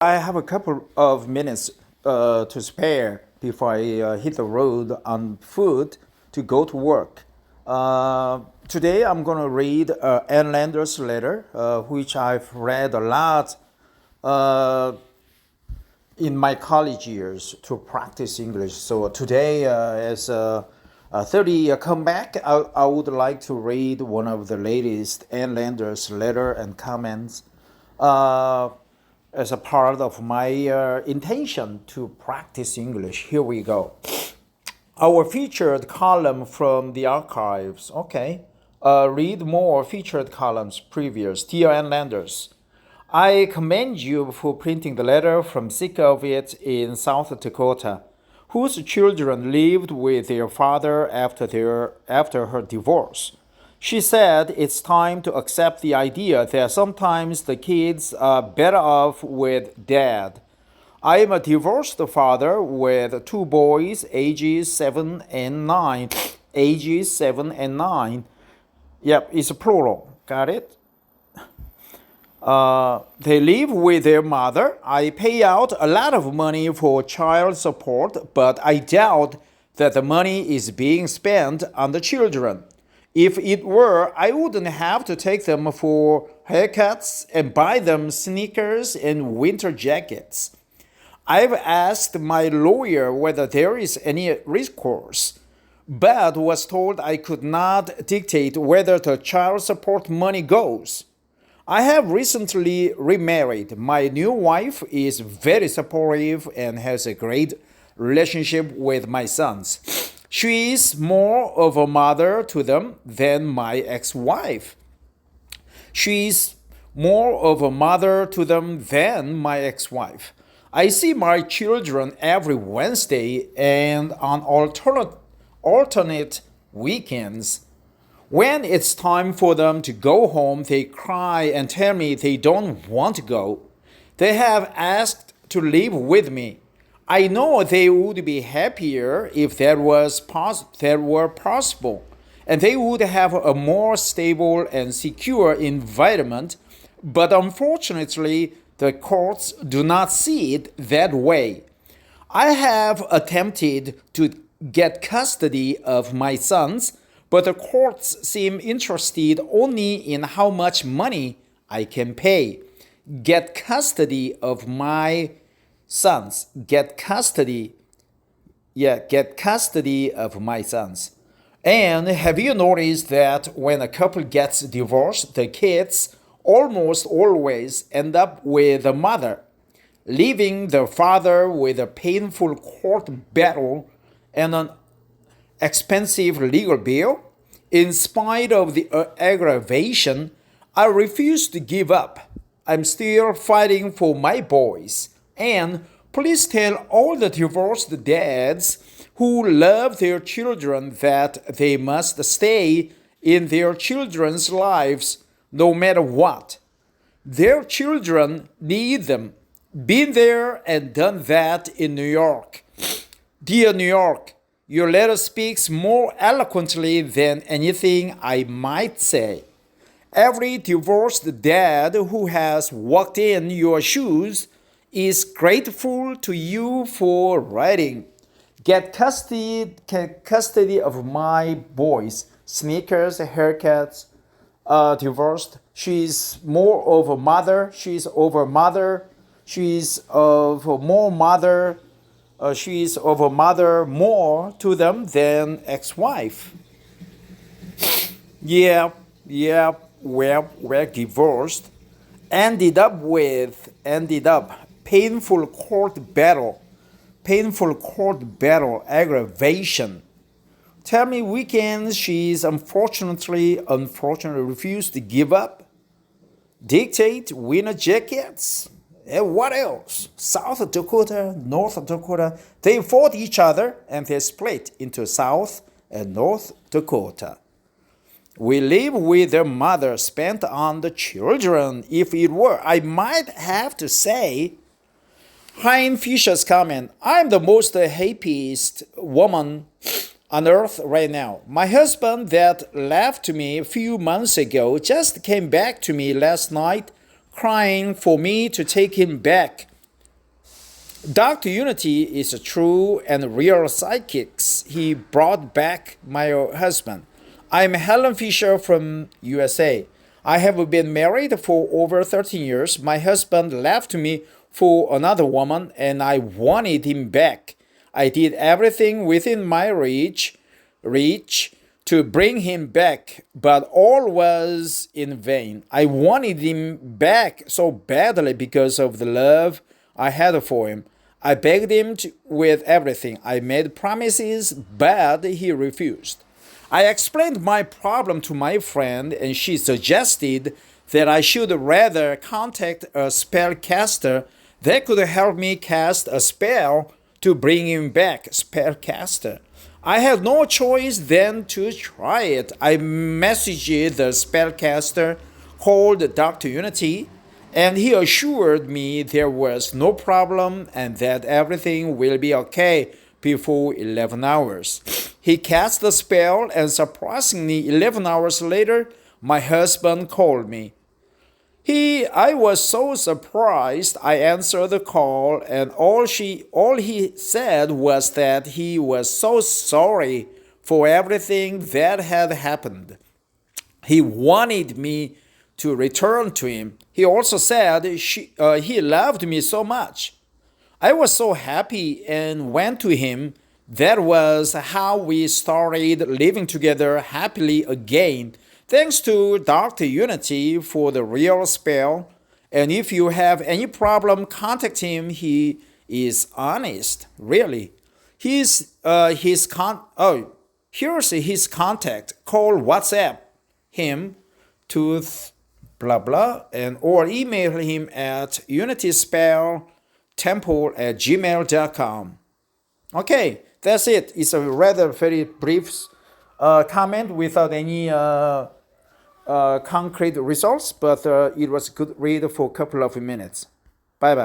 I have a couple of minutes to spare before I hit the road on foot to go to work. Today I'm going to read Ann Lander's letter, which I've read a lot uh, in my college years to practice English. So today, as a 30 comeback, I would like to read one of the latest Ann Lander's letter and comments. Uh, as a part of my intention to practice English. Here we go. Our featured column from the archives. Okay. Read more featured columns previous. Dear Ann Landers, I commend you for printing the letter from Sikkovit in South Dakota, whose children lived with their father after her divorce. She said it's time to accept the idea that sometimes the kids are better off with dad. I am a divorced father with two boys, ages 7 and 9. Ages 7 and 9. Yep, it's a plural. Got it? They live with their mother. I pay out a lot of money for child support, but I doubt that the money is being spent on the children. If it were, I wouldn't have to take them for haircuts and buy them sneakers and winter jackets. I've asked my lawyer whether there is any recourse, but was told I could not dictate whether the child support money goes. I have recently remarried. My new wife is very supportive and has a great relationship with my sons. She is more of a mother to them than my ex-wife. She is more of a mother to them than my ex-wife. I see my children every Wednesday and on alternate weekends. When it's time for them to go home, they cry and tell me they don't want to go. They have asked to live with me. I know they would be happier if that were possible, and they would have a more stable and secure environment, but unfortunately, the courts do not see it that way. I have attempted to get custody of my sons, but the courts seem interested only in how much money I can pay. Get custody of my sons. Get custody of my sons. And have you noticed that when a couple gets divorced, the kids almost always end up with the mother, leaving the father with a painful court battle and an expensive legal bill? In spite of the aggravation, I refuse to give up. I'm still fighting for my boys. And please tell all the divorced dads who love their children that they must stay in their children's lives no matter what. Their children need them. Been there and done that in New York. Dear New York, your letter speaks more eloquently than anything I might say. Every divorced dad who has walked in your shoes is grateful to you for writing. Get custody of my boys, sneakers, haircuts, divorced. She's more of a mother. She's over mother. She's of more mother. She's of a mother more to them than ex-wife. Yeah, we're divorced. Ended up painful court battle, aggravation. Tell me weekends she's unfortunately refused to give up. Dictate winter jackets. And what else? South Dakota, North Dakota, they fought each other and they split into South and North Dakota. We live with their mother spent on the children. If it were, I might have to say, Hein Fisher's comment, I'm the most happiest woman on earth right now. My husband that left me a few months ago just came back to me last night crying for me to take him back Dr. Unity is a true and real psychic. He brought back my husband. I'm Helen Fisher from USA. I have been married for over 13 years. My husband left me for another woman and I wanted him back. I did everything within my reach to bring him back, but all was in vain. I wanted him back so badly because of the love I had for him. I begged him with everything. I made promises, but he refused. I explained my problem to my friend, and she suggested that I should rather contact a spellcaster that could help me cast a spell to bring him back. Spellcaster. I had no choice than to try it. I messaged the spellcaster called Dr. Unity, and he assured me there was no problem and that everything will be okay before 11 hours. He cast the spell, and surprisingly, 11 hours later, my husband called me. I was so surprised. I answered the call, and all he said was that he was so sorry for everything that had happened. He wanted me to return to him. He also said he loved me so much. I was so happy and went to him. That was how we started living together happily again. Thanks to Dr. Unity for the real spell. And if you have any problem, contact him. He is honest, really. Here's his contact. Call WhatsApp him to blah blah and or email him at unityspelltemple@gmail.com. Okay, that's it. It's a rather very brief comment without any concrete results, but it was a good read for a couple of minutes. Bye bye.